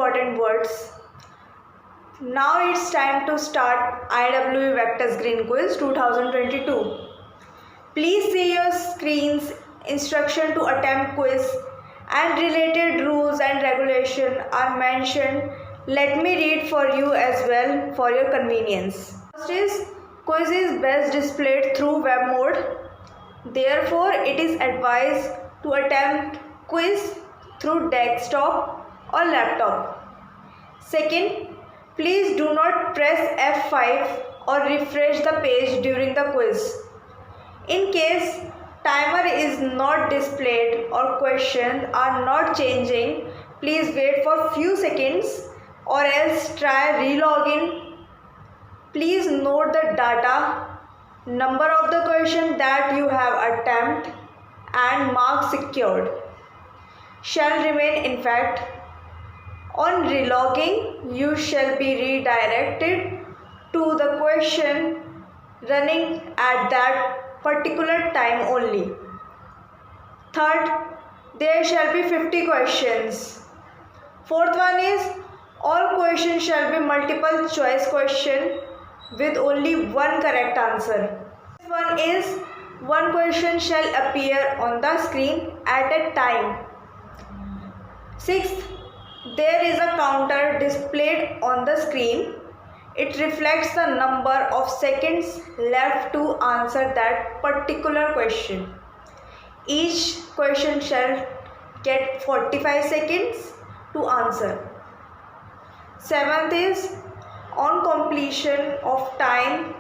important words. Now it's time to start IWE Vector Screen Quiz 2022. Please see your screen's instruction to attempt quiz and related rules and regulation are mentioned. Let me read for you as well for your convenience. First is, quiz is best displayed through web mode. Therefore, it is advised to attempt quiz through desktop or laptop. Second, please do not press F5 or refresh the page during the quiz. In case timer is not displayed or questions are not changing, please wait for few seconds or else try re-login. Please note the data, number of the question that you have attempted and mark secured shall remain in fact. On relogging, you shall be redirected to the question running at that particular time only. Third, there shall be 50 questions. Fourth one is, all questions shall be multiple choice question with only one correct answer. Fifth one is, one question shall appear on the screen at a time. Sixth, there is a counter displayed on the screen. It reflects the number of seconds left to answer that particular question. Each question shall get 45 seconds to answer. Seventh is, on completion of time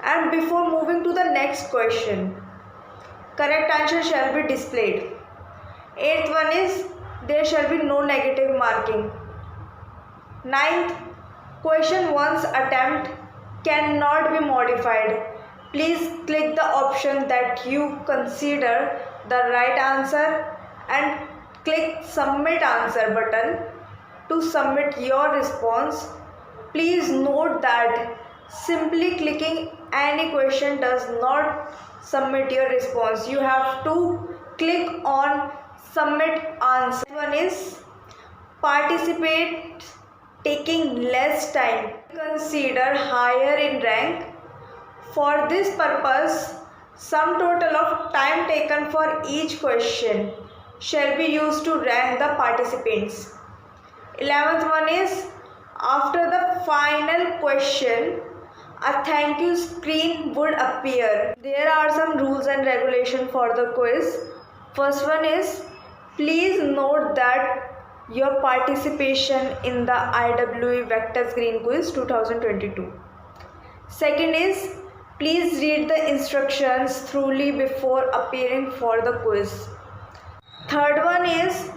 and before moving to the next question, correct answer shall be displayed. Eighth one is, there shall be no negative marking. Ninth, question once attempt cannot be modified. Please click the option that you consider the right answer and click submit answer button to submit your response. Please note that simply clicking any question does not submit your response. You have to click on submit answer. One is, participate taking less time consider higher in rank. For this purpose, sum total of time taken for each question shall be used to rank the participants. 11th one is, after the final question, a thank you screen would appear. There are some rules and regulations for the quiz. First one is, please note that your participation in the IWE Vector Screen Quiz 2022. Second is, please read the instructions thoroughly before appearing for the quiz. Third one is,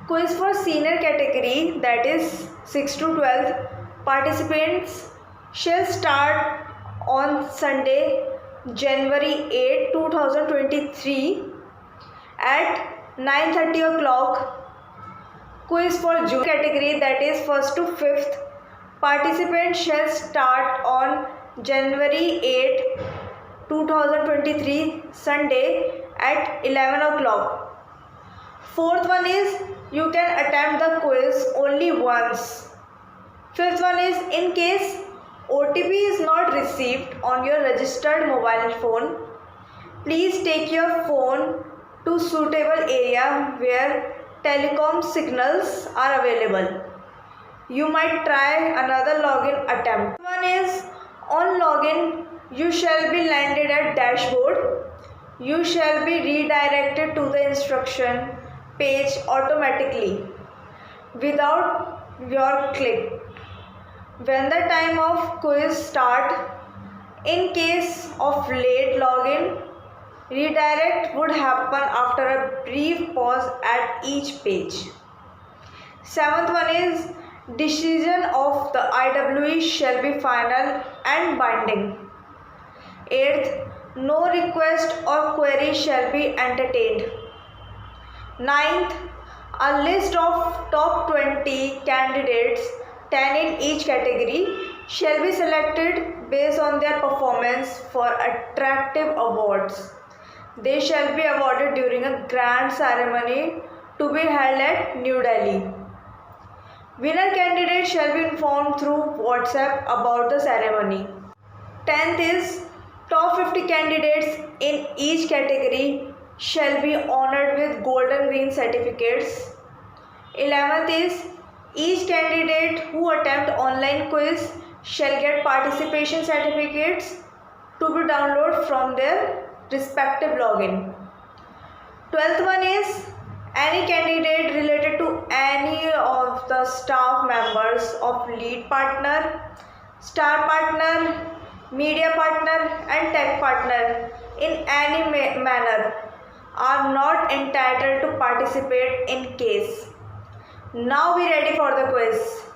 quiz for senior category, that is 6 to 12. Participants shall start on Sunday, January 8, 2023 at 9:30 o'clock. Quiz for junior category, that is 1st to 5th. Participants shall start on January 8, 2023 Sunday at 11 o'clock. Fourth one is, you can attempt the quiz only once. Fifth one is, in case OTP is not received on your registered mobile phone, please take your phone to suitable area where telecom signals are available. You might try another login attempt. One is, on login, you shall be landed at dashboard. You shall be redirected to the instruction page automatically without your click. When the time of quiz start, in case of late login, redirect would happen after a brief pause at each page. Seventh one is, decision of the IWE shall be final and binding. Eighth, no request or query shall be entertained. Ninth, a list of top 20 candidates, 10 in each category, shall be selected based on their performance for attractive awards. They shall be awarded during a grand ceremony to be held at New Delhi. Winner candidates shall be informed through WhatsApp about the ceremony. 10th is top 50 candidates in each category shall be honored with golden green certificates. 11th is each candidate who attempt online quiz shall get participation certificates to be downloaded from their respective login. 12th one is any candidate related to any of the staff members of lead partner, star partner, media partner and tech partner in any manner are not entitled to participate in case. Now we ready for the quiz.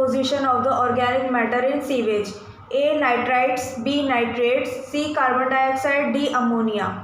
composition of the organic matter in sewage? A. Nitrites, B. Nitrates, C. Carbon dioxide, D. Ammonia.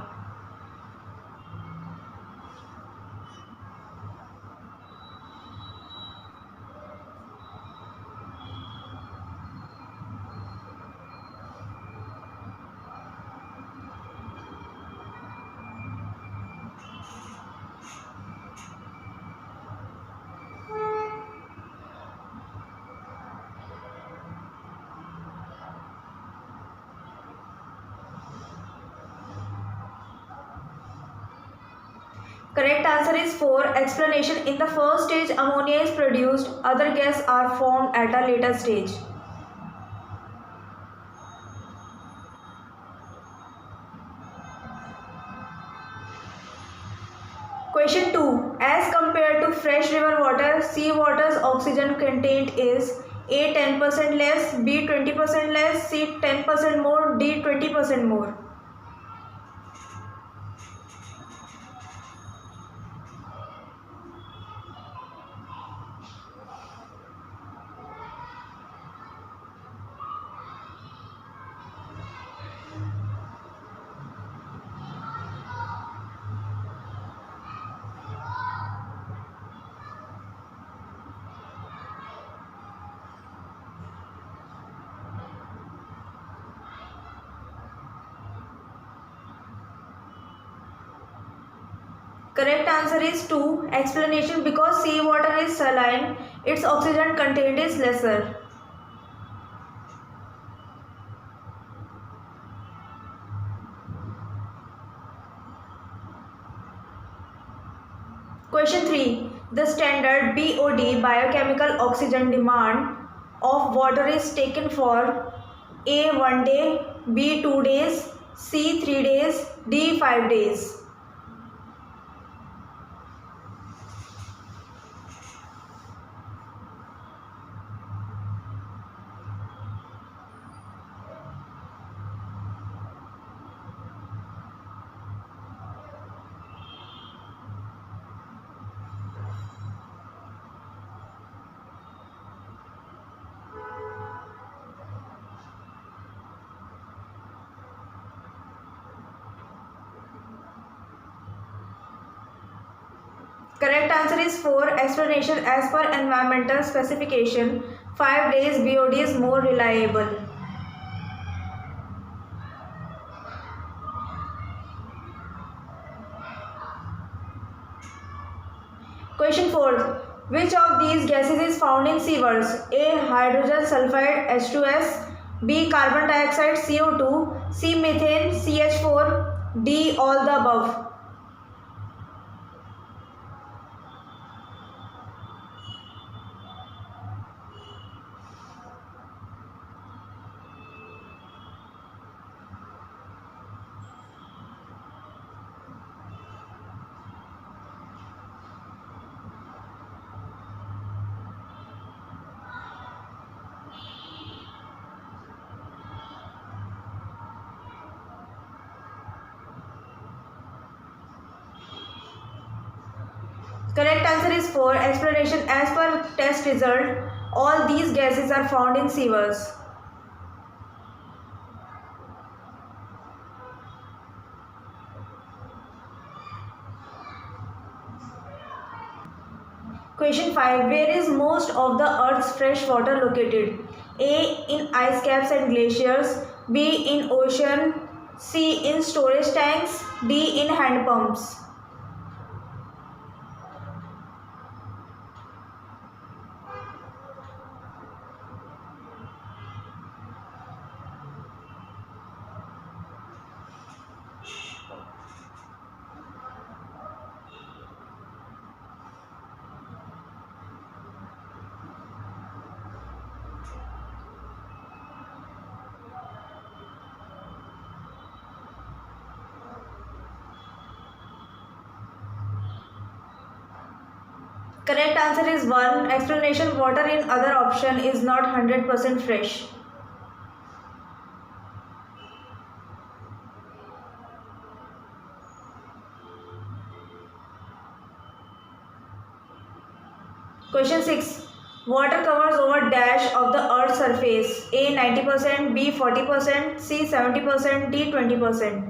Correct answer is 4. Explanation. In the first stage, ammonia is produced. Other gases are formed at a later stage. Question 2. As compared to fresh river water, sea water's oxygen content is A. 10% less, B. 20% less, C. 10% more, D. 20% more. Correct answer is 2. Explanation. Because sea water is saline, its oxygen content is lesser. Question 3. The standard BOD biochemical oxygen demand of water is taken for A. 1 day, B. 2 days, C. 3 days, D. 5 days. Correct answer is 4. Explanation. As per environmental specification, 5 days BOD is more reliable. Question 4. Which of these gases is found in sewers? A. Hydrogen sulfide H2S, B. Carbon dioxide CO2, C. Methane CH4, D. All the above. Correct answer is 4. Explanation. As per test result, all these gases are found in sewers. Question 5. Where is most of the Earth's fresh water located? A. In ice caps and glaciers, B. in ocean, C. in storage tanks, D. in hand pumps. Correct answer is 1. Explanation. Water in other option is not 100% fresh. Question 6. Water covers over dash of the earth's surface. A 90%, B 40%, C 70%, D 20%.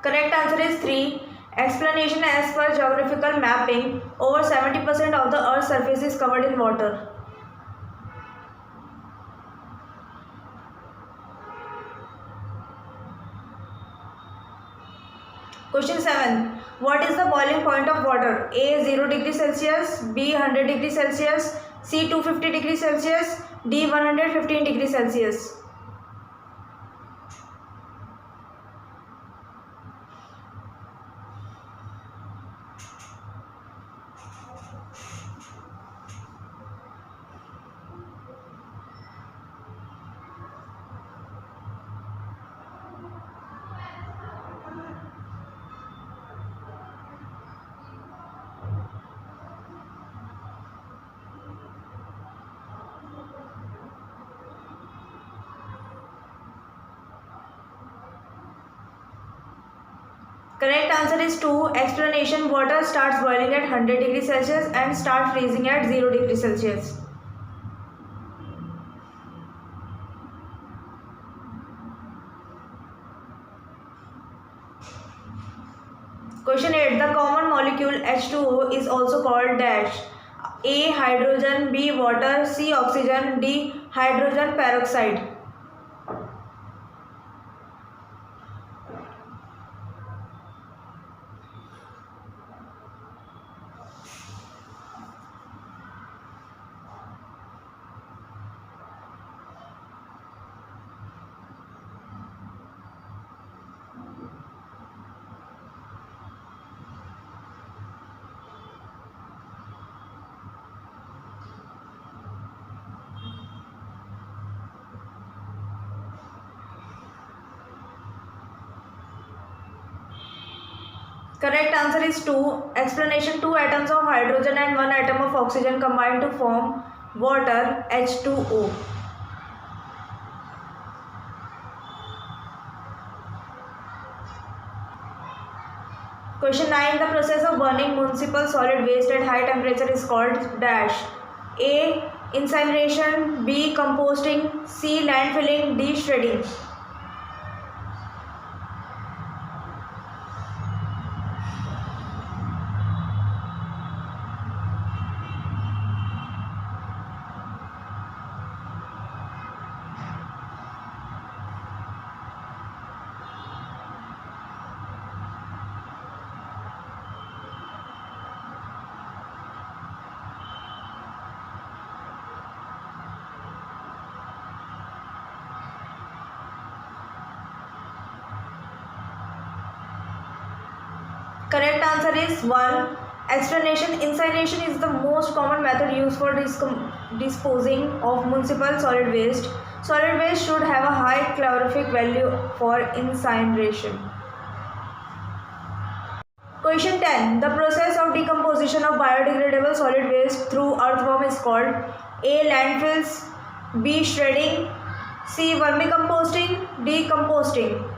Correct answer is 3. Explanation: as per geographical mapping, over 70% of the earth's surface is covered in water. Question 7. What is the boiling point of water? A 0 degree Celsius, B 100 degree Celsius, C 250 degree Celsius, D 115 degree Celsius. Correct answer is 2. Explanation: water starts boiling at 100 degree Celsius and starts freezing at 0 degree Celsius. Question 8. The common molecule H2O is also called dash. A hydrogen, B water, C oxygen, D hydrogen peroxide. Correct answer is 2. Explanation: 2 atoms of hydrogen and 1 atom of oxygen combine to form water, H2O. Question 9. The process of burning municipal solid waste at high temperature is called dash. A incineration, B composting, C landfilling, D shredding. Correct answer is 1. Explanation: incineration is the most common method used for disposing of municipal solid waste. Solid waste should have a high calorific value for incineration. Question 10. The process of decomposition of biodegradable solid waste through earthworm is called A landfills, B shredding, C vermicomposting, D composting.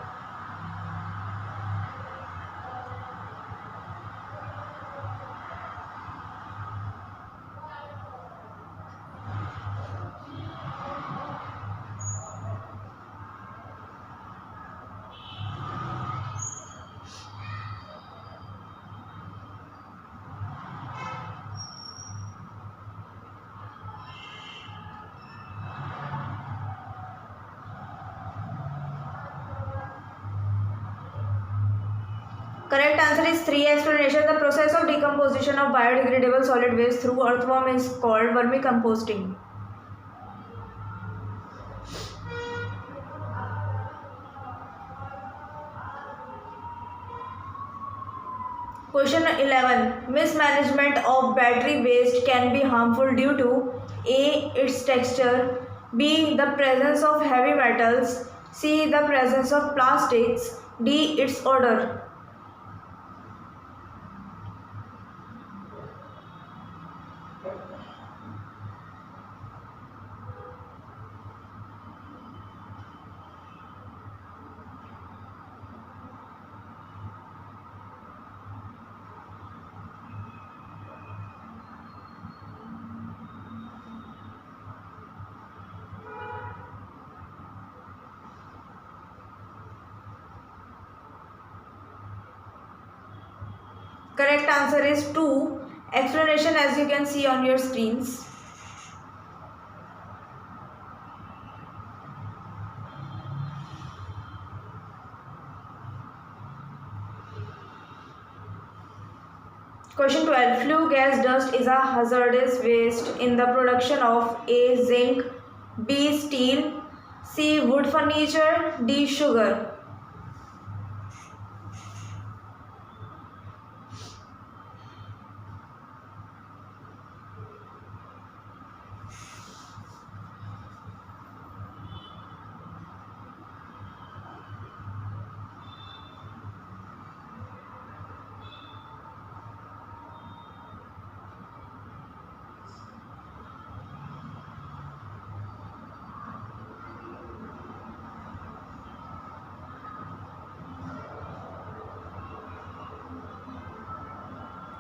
Correct answer is 3. Explanation: the process of decomposition of biodegradable solid waste through earthworm is called vermicomposting. Question 11. Mismanagement of battery waste can be harmful due to A. Its texture, B. The presence of heavy metals, C. The presence of plastics, D. Its odor. Correct answer is 2. Explanation as you can see on your screens. Question 12. Flue gas dust is a hazardous waste in the production of A. Zinc, B. Steel, C. Wood furniture, D. Sugar.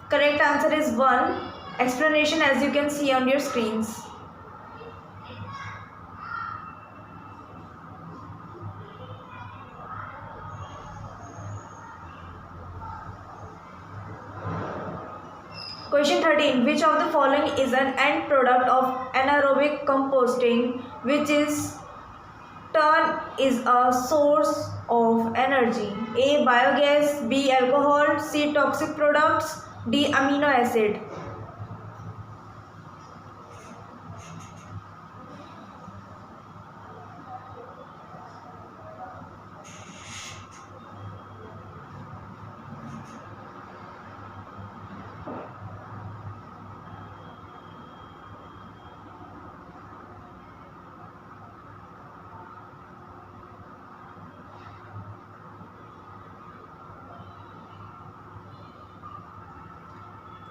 Correct answer is 1. Explanation as you can see on your screens. Question 13. Which of the following is an end product of anaerobic composting, which is turn is a source of energy? A. Biogas, B. Alcohol, C. Toxic products, D. Amino acid.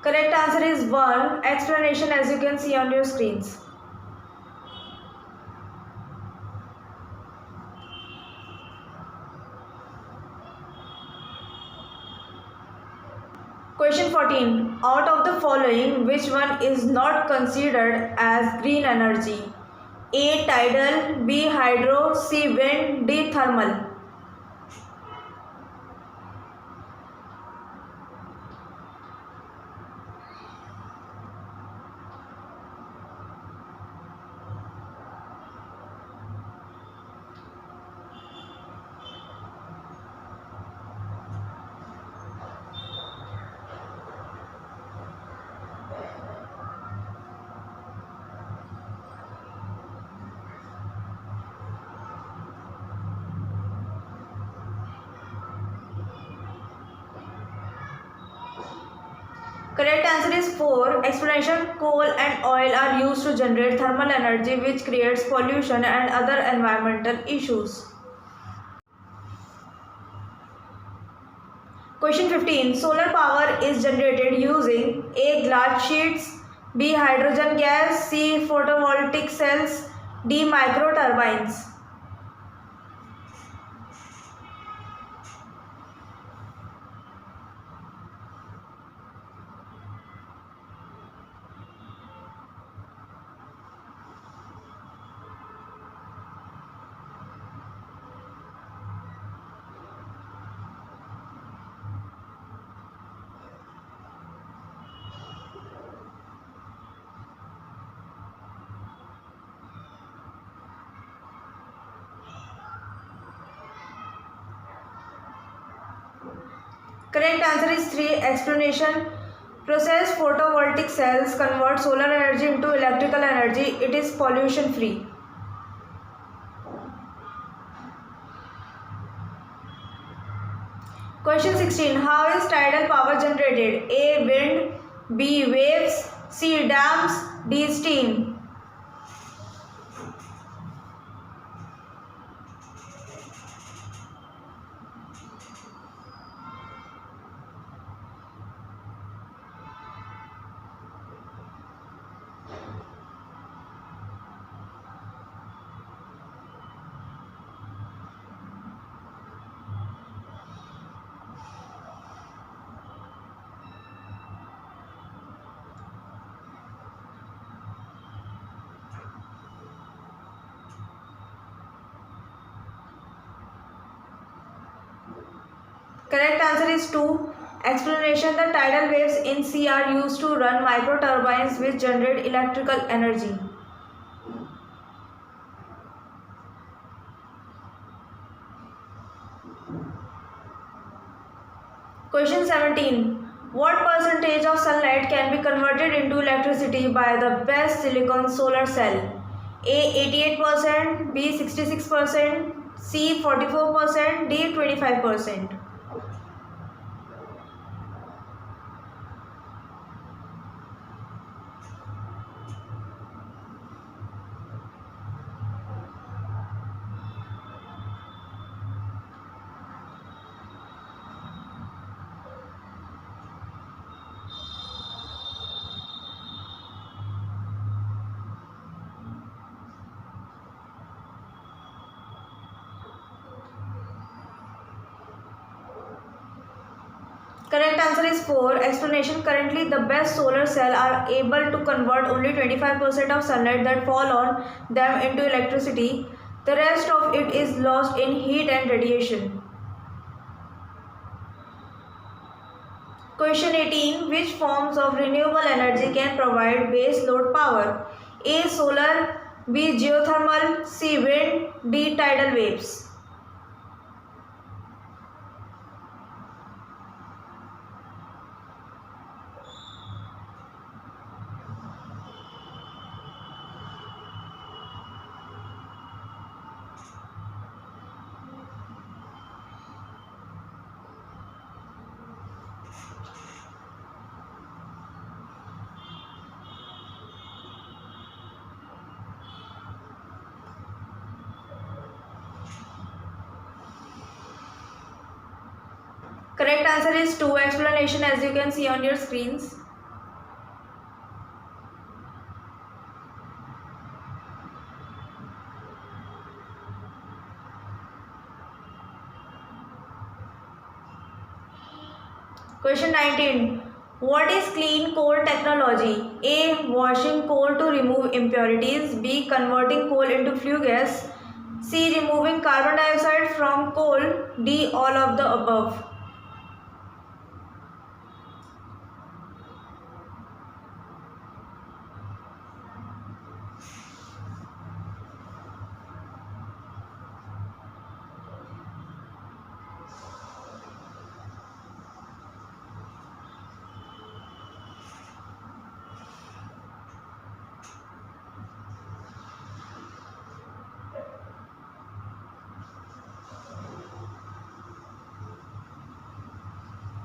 Correct answer is 1. Explanation as you can see on your screens. Question 14. Out of the following, which one is not considered as green energy? A. Tidal, B. Hydro, C. Wind, D. Thermal. Correct answer is 4. Explanation. Coal and oil are used to generate thermal energy, which creates pollution and other environmental issues. Question 15. Solar power is generated using A. Glass sheets, B. Hydrogen gas, C. Photovoltaic cells, D. Micro turbines. Correct answer is 3. Explanation. Process photovoltaic cells convert solar energy into electrical energy. It is pollution free. Question 16. How is tidal power generated? A. Wind. B. Waves. C. Dams. D. Steam. Correct answer is 2. Explanation. The tidal waves in sea are used to run micro turbines which generate electrical energy. Question 17. What percentage of sunlight can be converted into electricity by the best silicon solar cell? A. 88%, B. 66%, C. 44%, D. 25%. Correct answer is 4. Explanation. Currently, the best solar cell are able to convert only 25% of sunlight that fall on them into electricity. The rest of it is lost in heat and radiation. Question 18. Which forms of renewable energy can provide base load power? A. Solar. B. Geothermal. C. Wind. D. Tidal waves. Correct answer is 2. Explanation, as you can see on your screens. Question 19. What is clean coal technology? A. Washing coal to remove impurities. B. Converting coal into flue gas. C. Removing carbon dioxide from coal. D. All of the above.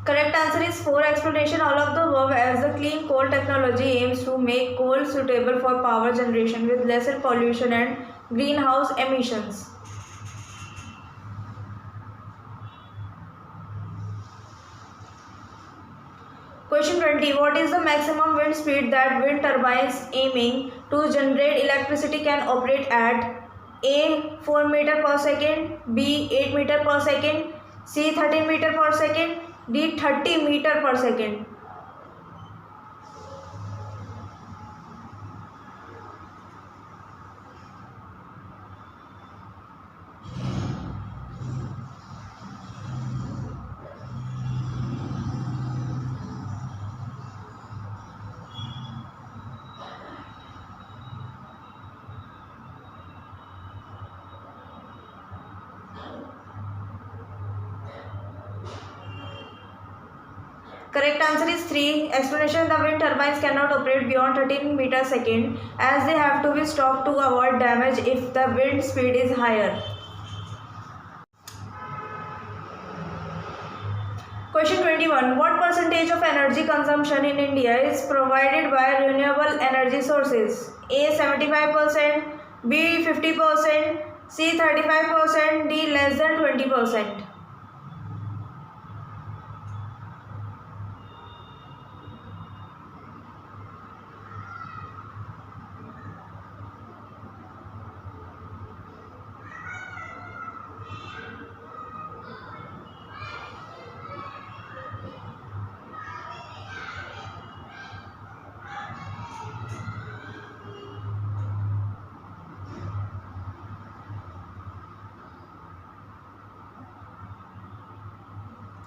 Correct answer is 4. Explanation. All of the above, as the clean coal technology aims to make coal suitable for power generation with lesser pollution and greenhouse emissions. Question 20. What is the maximum wind speed that wind turbines aiming to generate electricity can operate at? A. 4 meter per second. B. 8 meter per second. C. 13 meter per second. D. 30 meter per second. Correct answer is 3. Explanation. The wind turbines cannot operate beyond 13 meters per second as they have to be stopped to avoid damage if the wind speed is higher. 21. What percentage of energy consumption in India is provided by renewable energy sources? A 75%, B 50%, C 35%, D less than 20%.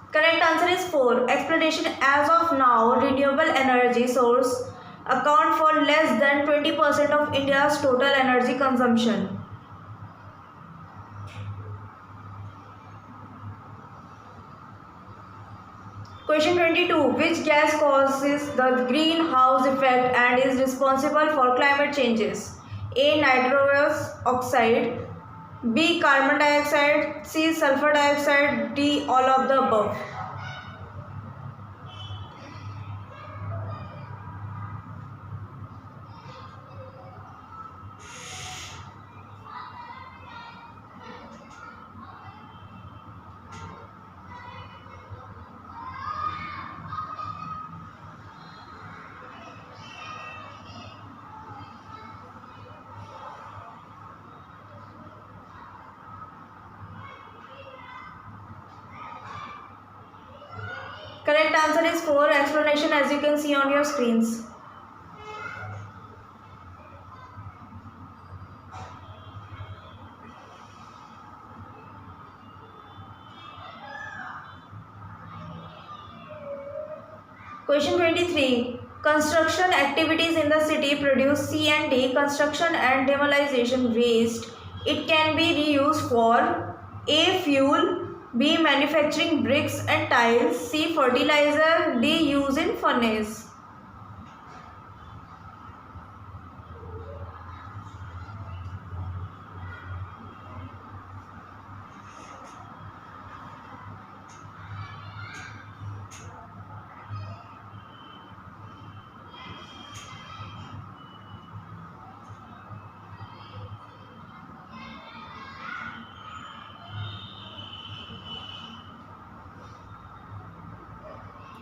Correct answer is 4. Explanation: as of now, renewable energy source account for less than 20% of India's total energy consumption. Question 22. Which gas causes the greenhouse effect and is responsible for climate changes? A. Nitrous oxide, B. Carbon dioxide, C. Sulfur dioxide, D. All of the above. Correct answer is 4. Explanation as you can see on your screens. Question 23. Construction activities in the city produce C&D, construction and demolition waste. It can be reused for A. Fuel, B. Manufacturing bricks and tiles, C. Fertilizer, D. Use in furnace.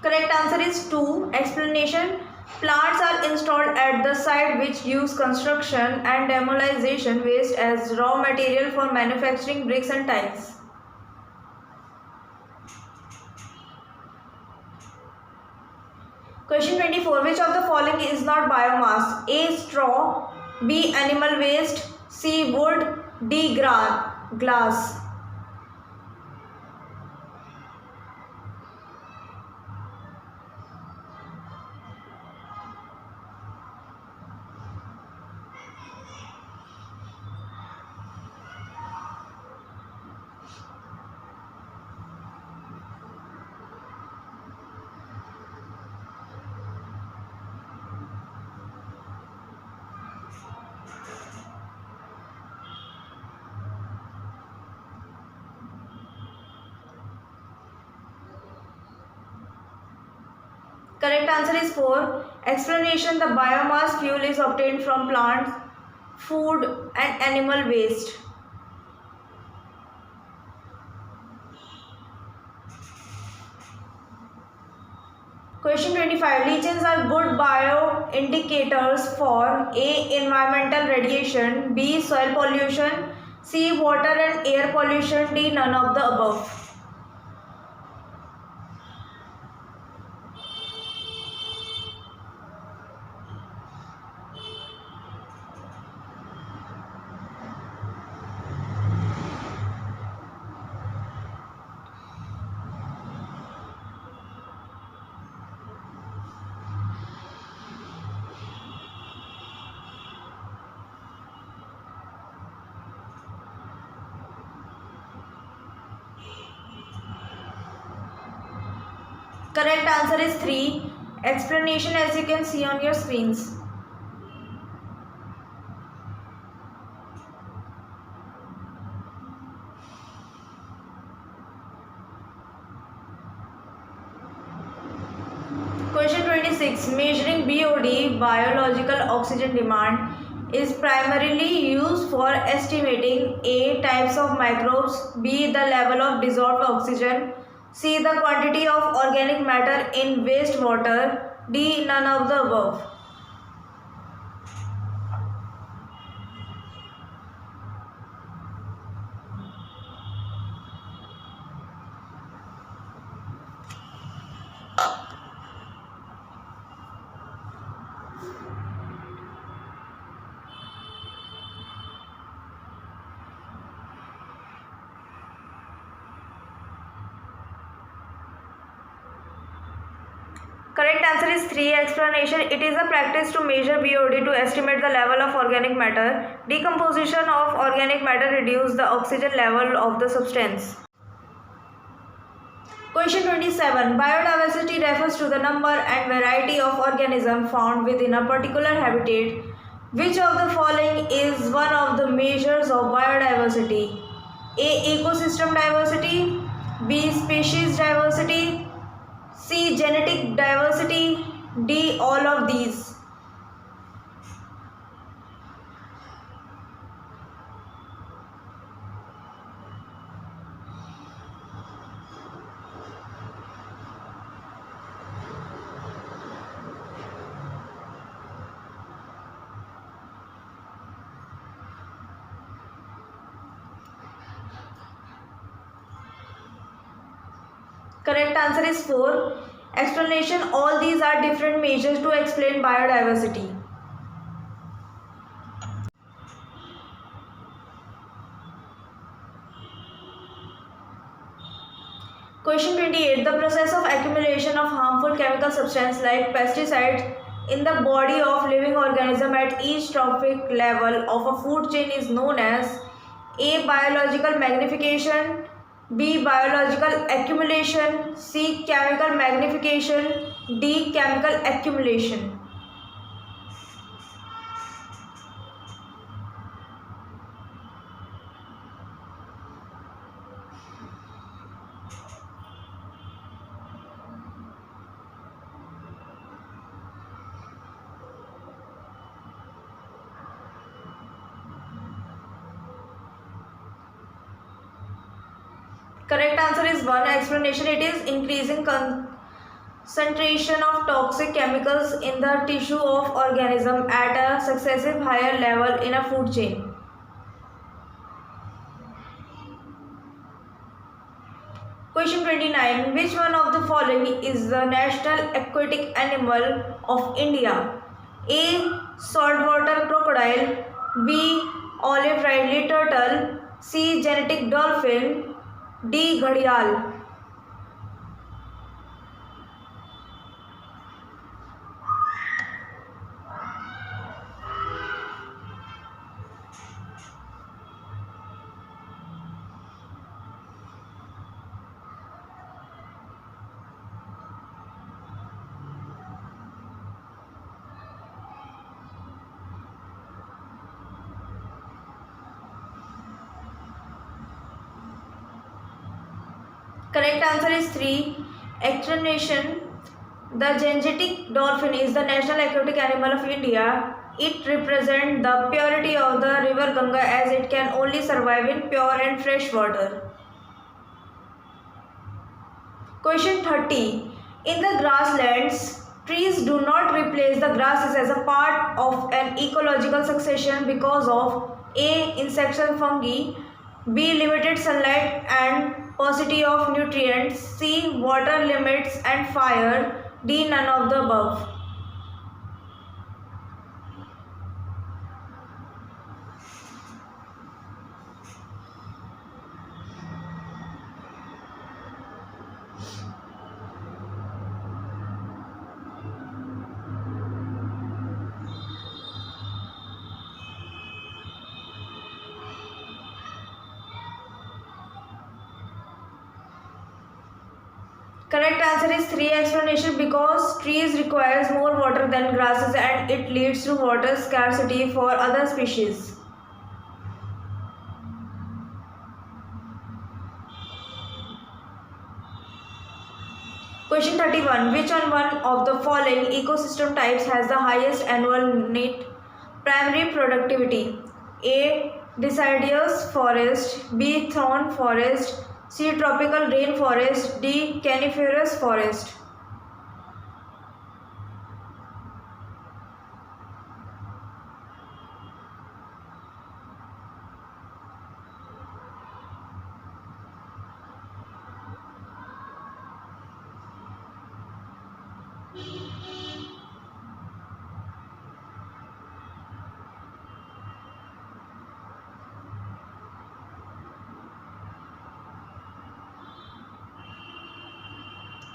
Correct answer is 2. Explanation: plants are installed at the site which use construction and demolition waste as raw material for manufacturing bricks and tiles. Question 24. Which of the following is not biomass? A. Straw, B. Animal waste, C. Wood, D. Glass. Correct answer is 4. Explanation: the biomass fuel is obtained from plants, food and animal waste. Question 25. Lichens are good bioindicators for A. Environmental radiation, B. Soil pollution, C. Water and air pollution, D. None of the above. Correct answer is 3. Explanation as you can see on your screens. Question 26. Measuring BOD, biological oxygen demand, is primarily used for estimating A. Types of microbes, B. The level of dissolved oxygen, C. The quantity of organic matter in wastewater, D. None of the above. Correct answer is 3. Explanation. It is a practice to measure BOD to estimate the level of organic matter. Decomposition of organic matter reduces the oxygen level of the substance. Question 27. Biodiversity refers to the number and variety of organisms found within a particular habitat. Which of the following is one of the measures of biodiversity? A. Ecosystem diversity, B. Species diversity, C. Genetic diversity, D. All of these. Correct answer is 4. Explanation. All these are different measures to explain biodiversity. Question 28. The process of accumulation of harmful chemical substances like pesticides in the body of living organism at each trophic level of a food chain is known as A. Biological magnification, B. Biological accumulation, C. Chemical magnification, D. Chemical accumulation. Correct answer is 1. Explanation. It is increasing concentration of toxic chemicals in the tissue of organism at a successive higher level in a food chain. Question 29. Which one of the following is the national aquatic animal of India? A. Saltwater crocodile, B. Olive ridley turtle, C. Genetic dolphin, D. घड़ियाल. Correct answer is 3. Explanation. The Gangetic dolphin is the national aquatic animal of India. It represents the purity of the river Ganga as it can only survive in pure and fresh water. Question 30. In the grasslands, trees do not replace the grasses as a part of an ecological succession because of A. Insects and fungi, B. Limited sunlight and paucity of nutrients, C. Water limits and fire, D. None of the above. Correct answer is 3. Explanation. Because trees requires more water than grasses and it leads to water scarcity for other species. Question 31. Which one of the following ecosystem types has the highest annual net primary productivity? A. Deciduous forest, B. thorn forest, C. tropical rainforest, D. coniferous forest.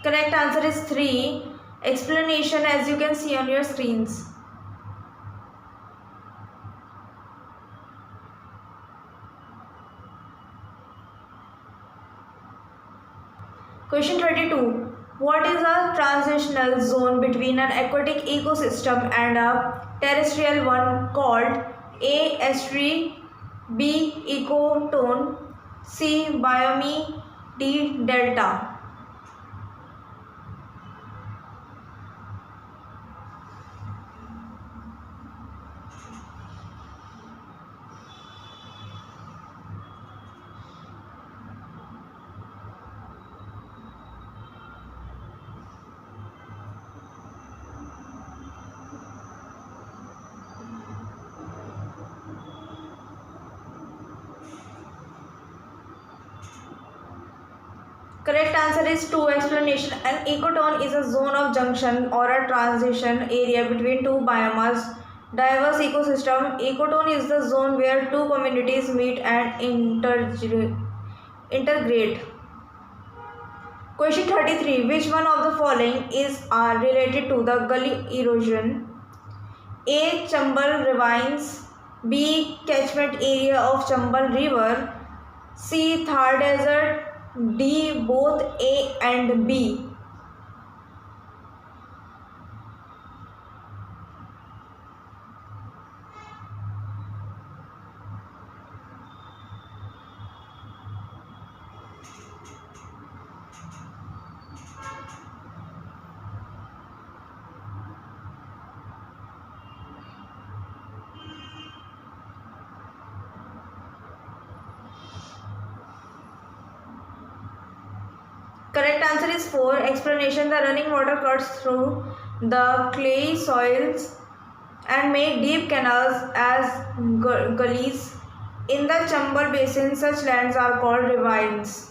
Correct answer is 3. Explanation as you can see on your screens. Question 32. What is a transitional zone between an aquatic ecosystem and a terrestrial one called? A. Estuary, B. Ecotone, C. Biome, D. Delta. Correct answer is 2. Explanation. An ecotone is a zone of junction or a transition area between two biomass diverse ecosystem. Ecotone is the zone where two communities meet and integrate. Question 33. Which one of the following is related to the gully erosion? A. Chambal ravines, B. Catchment area of Chambal River, C. Thar Desert, D. Both A and B. Correct answer is 4. Explanation. The running water cuts through the clay soils and make deep canals as gullies. In the Chambal Basin, such lands are called ravines.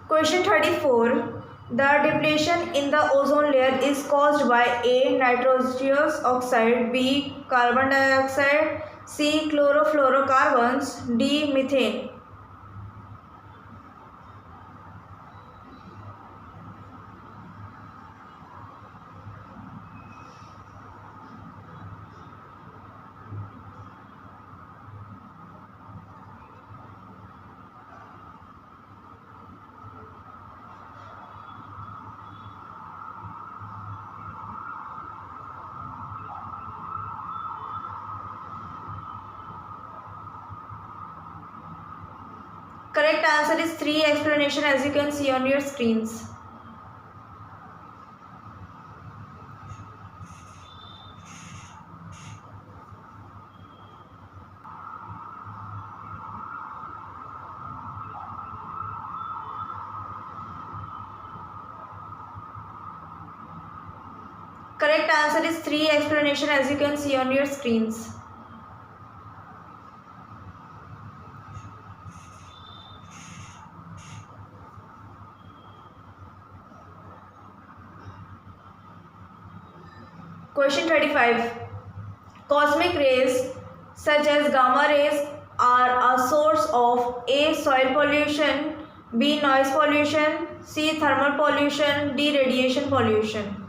Question 34. The depletion in the ozone layer is caused by A. Nitrous oxide, B. Carbon dioxide, C. Chlorofluorocarbons, D. Methane. Correct answer is 3. Explanation as you can see on your screens. Correct answer is 3. Explanation as you can see on your screens. Question 35. Cosmic rays such as gamma rays are a source of A. Soil pollution, B. Noise pollution, C. Thermal pollution, D. Radiation pollution.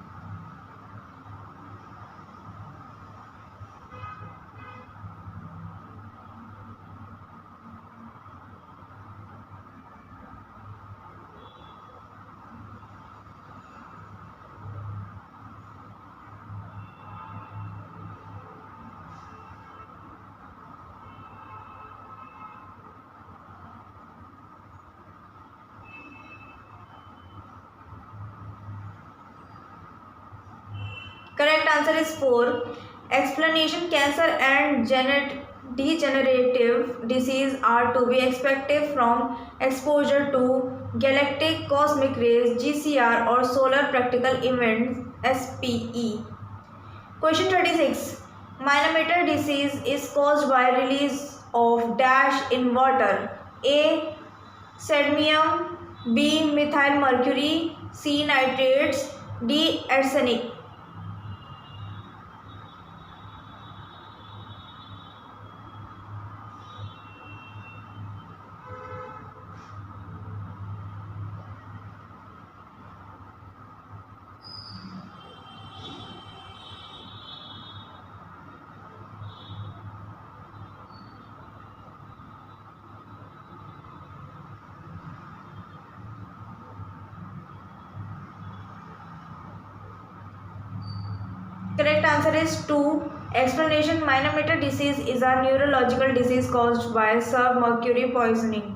answer is 4. Explanation: cancer and degenerative disease are to be expected from exposure to galactic cosmic rays (GCR) or solar practical events (SPE). Question 36. Myelomatter disease is caused by release of dash in water. A. Cadmium. B. Methyl mercury. C. Nitrates. D. Arsenic. Correct answer is 2. Explanation: myelomatter disease is a neurological disease caused by mercury poisoning.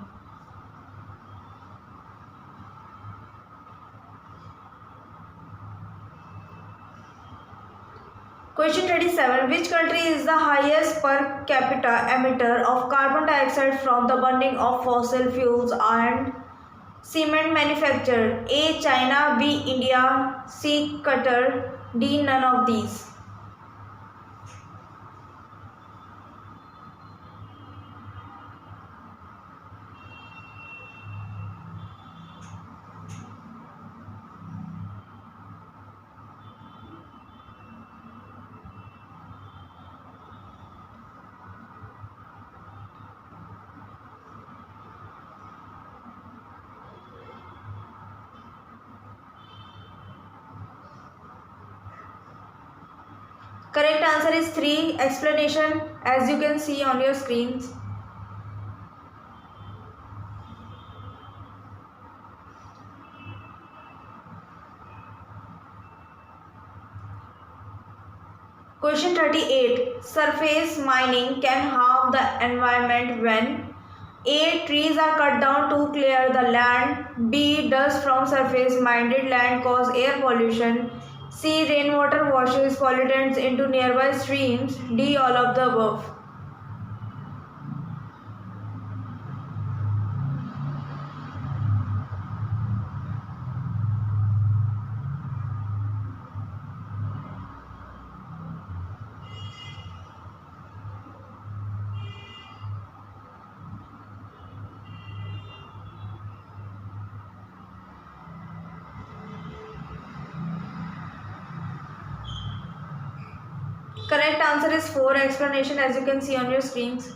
Question 37. Which country is the highest per capita emitter of carbon dioxide from the burning of fossil fuels and cement manufacture? A. China. B. India. C. Qatar. D. None of these. Correct answer is 3. Explanation: as you can see on your screens. Question 38. Surface mining can harm the environment when A. Trees are cut down to clear the land. B. Dust from surface mined land cause air pollution. C. Rainwater washes pollutants into nearby streams. D. All of the above. Correct answer is 4. Explanation: as you can see on your screens.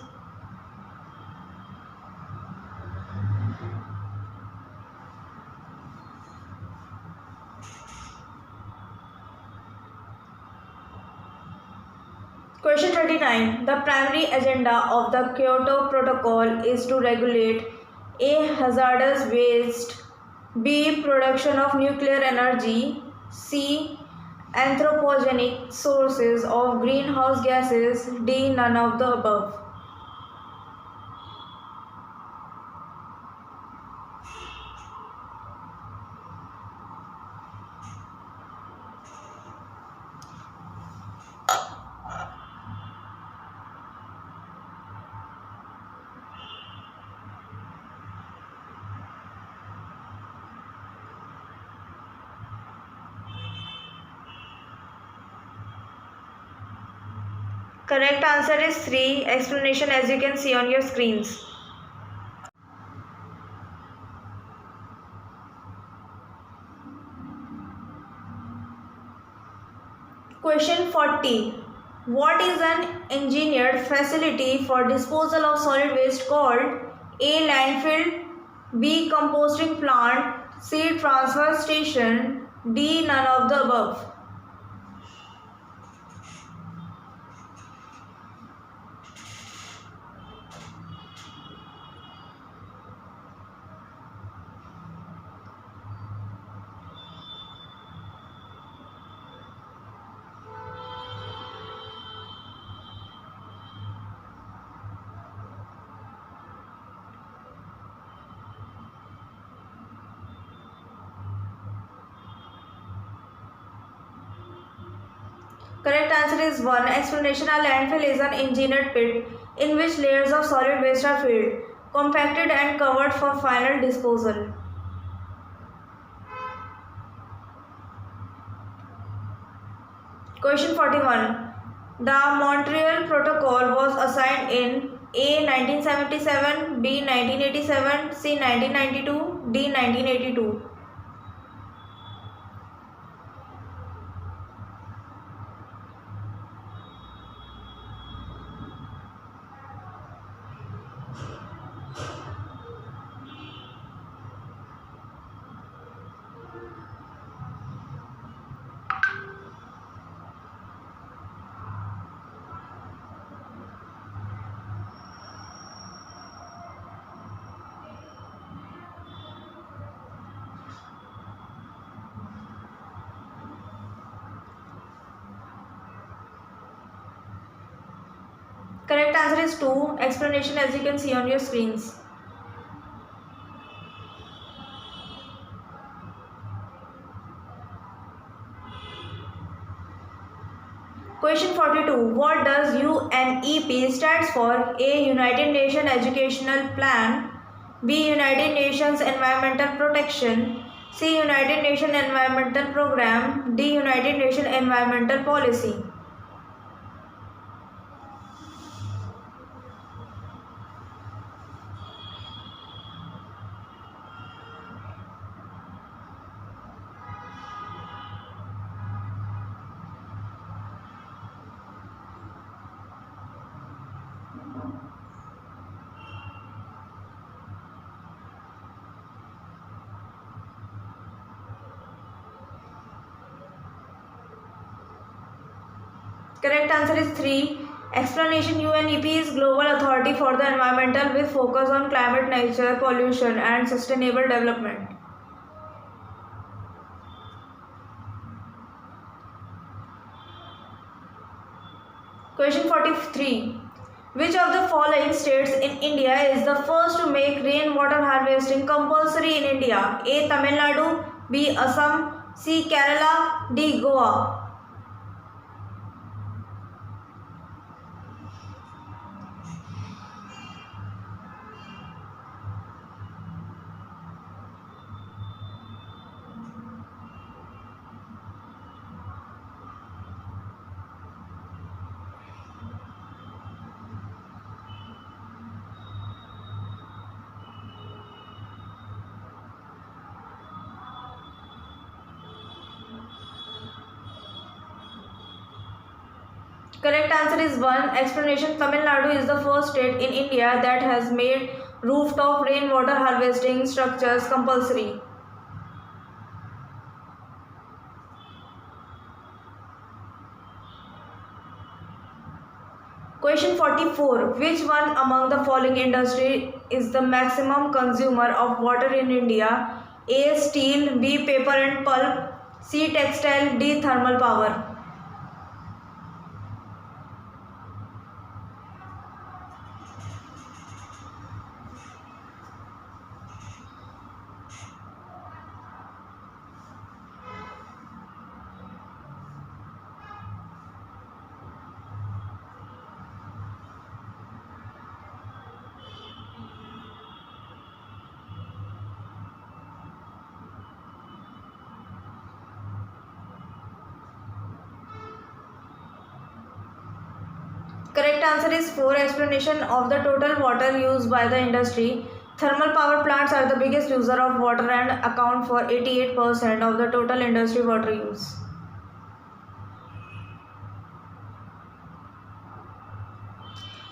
Question 39. The primary agenda of the Kyoto Protocol is to regulate A. Hazardous waste. B. Production of nuclear energy. C. Anthropogenic sources of greenhouse gases. D. None of the above. Correct answer is 3. Explanation: as you can see on your screens. Question 40. What is an engineered facility for disposal of solid waste called? A. Landfill. B. Composting plant. C. Transfer station. D. None of the above. Correct answer is 1. Explanation. A landfill is an engineered pit in which layers of solid waste are filled, compacted and covered for final disposal. Question 41. The Montreal Protocol was assigned in A. 1977, B. 1987, C. 1992, D. 1982. Correct answer is 2. Explanation as you can see on your screens. Question 42. What does UNEP stands for? A. United Nations Educational Plan, B. United Nations Environmental Protection, C. United Nations Environmental Program, D. United Nations Environmental Policy. Correct answer is 3. Explanation. UNEP is global authority for the environmental with focus on climate, nature, pollution and sustainable development. Question 43. Which of the following states in India is the first to make rainwater harvesting compulsory in India? A. Tamil Nadu, B. Assam, C. Kerala, D. Goa. Correct answer is 1. Explanation. Tamil Nadu is the first state in India that has made rooftop rainwater harvesting structures compulsory. Question 44. Which one among the following industry is the maximum consumer of water in India? A. Steel, B. Paper and pulp, C. Textile, D. Thermal power. Correct answer is 4. Explanation of the total water used by the industry. Thermal power plants are the biggest user of water and account for 88% of the total industry water use.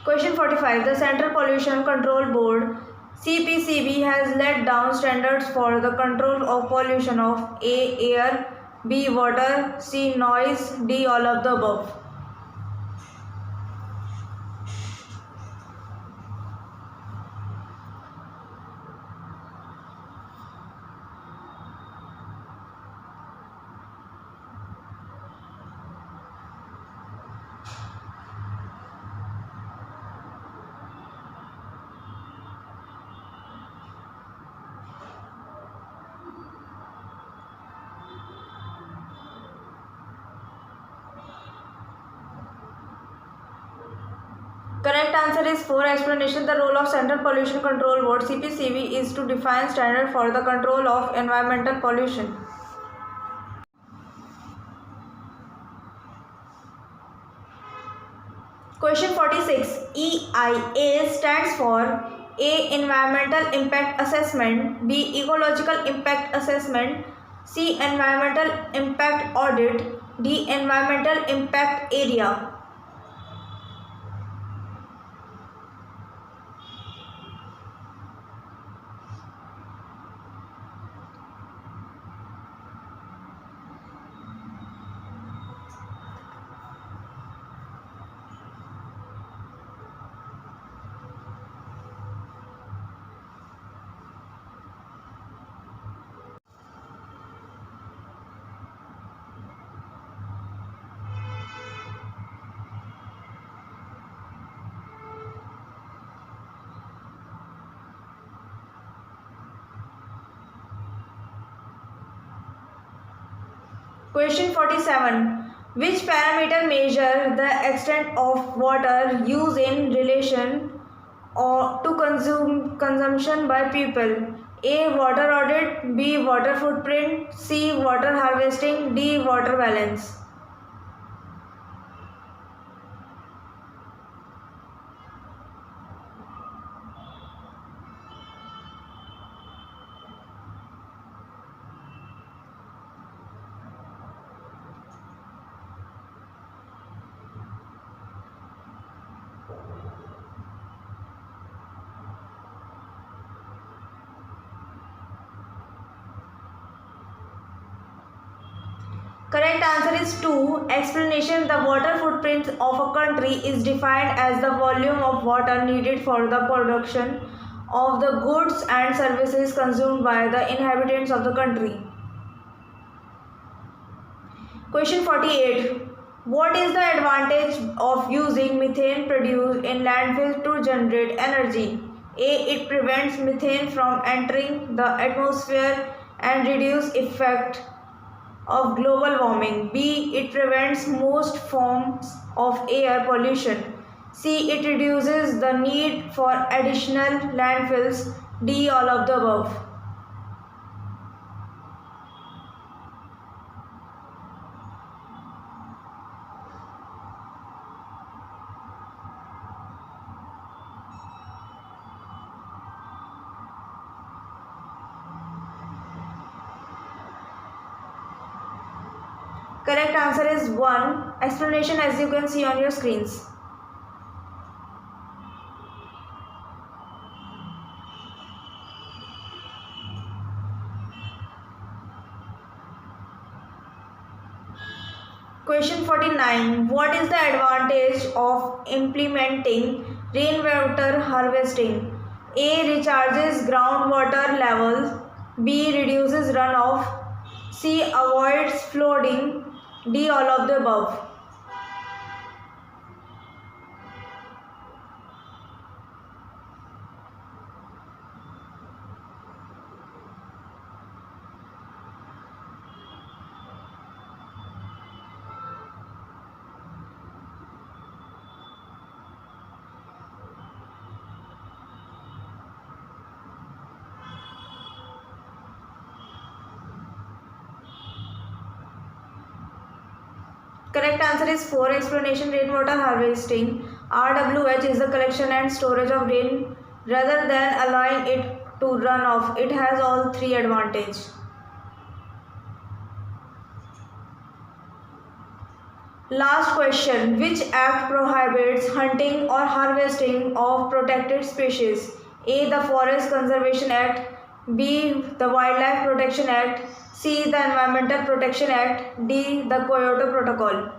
Question 45. The Central Pollution Control Board CPCB has laid down standards for the control of pollution of A. Air, B. Water, C. Noise, D. All of the above. Correct answer is 4. Explanation. The role of Central Pollution Control Board (CPCB) is to define standard for the control of environmental pollution. Question 46. EIA stands for A. Environmental Impact Assessment, B. Ecological Impact Assessment, C. Environmental Impact Audit, D. Environmental Impact Area. Question 47. Which parameter measure the extent of water use in relation to consumption by people? A. Water audit, B. Water footprint, C. Water harvesting, D. Water balance. Correct answer is 2. Explanation. The water footprint of a country is defined as the volume of water needed for the production of the goods and services consumed by the inhabitants of the country. Question 48. What is the advantage of using methane produced in landfills to generate energy? A. It prevents methane from entering the atmosphere and reduce effect of global warming. B. It prevents most forms of air pollution. C. It reduces the need for additional landfills. D. All of the above. Correct answer is 1. Explanation as you can see on your screens. Question 49. What is the advantage of implementing rainwater harvesting? A. Recharges groundwater levels. B. Reduces runoff. C. Avoids flooding. D. All of the above. Correct answer is 4. Explanation. Rainwater harvesting (RWH) is the collection and storage of rain rather than allowing it to run off. It has all three advantages. Last question. Which act prohibits hunting or harvesting of protected species? A. The Forest Conservation Act. B. The Wildlife Protection Act. C. The Environmental Protection Act. D. The Kyoto Protocol.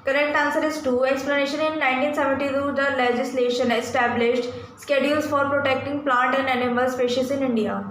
Correct answer is 2. Explanation. In 1972, the legislation established schedules for protecting plant and animal species in India.